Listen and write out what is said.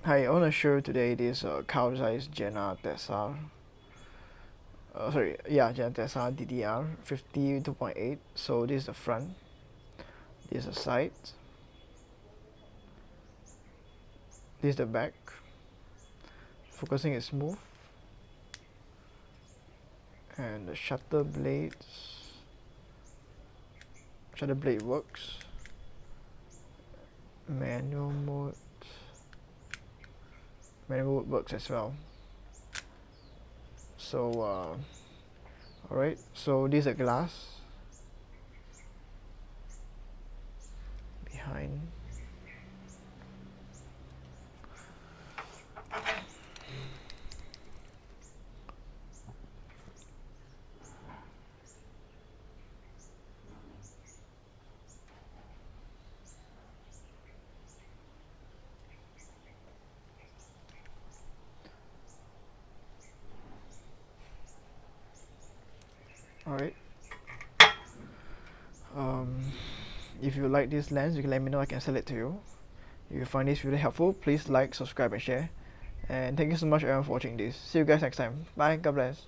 Hi, I want to show you today this Zeiss Jena Tessar. Jena Tessar DDR 52.8. So this is the front, this is the side, this is the back. Focusing is smooth, and the shutter blade works. Manual mode works as well. So alright, so this is a glass behind. Alright. If you like this lens, you can let me know. I can sell it to you. If you find this video helpful, please like, subscribe, and share. And thank you so much everyone for watching this. See you guys next time. Bye. God bless.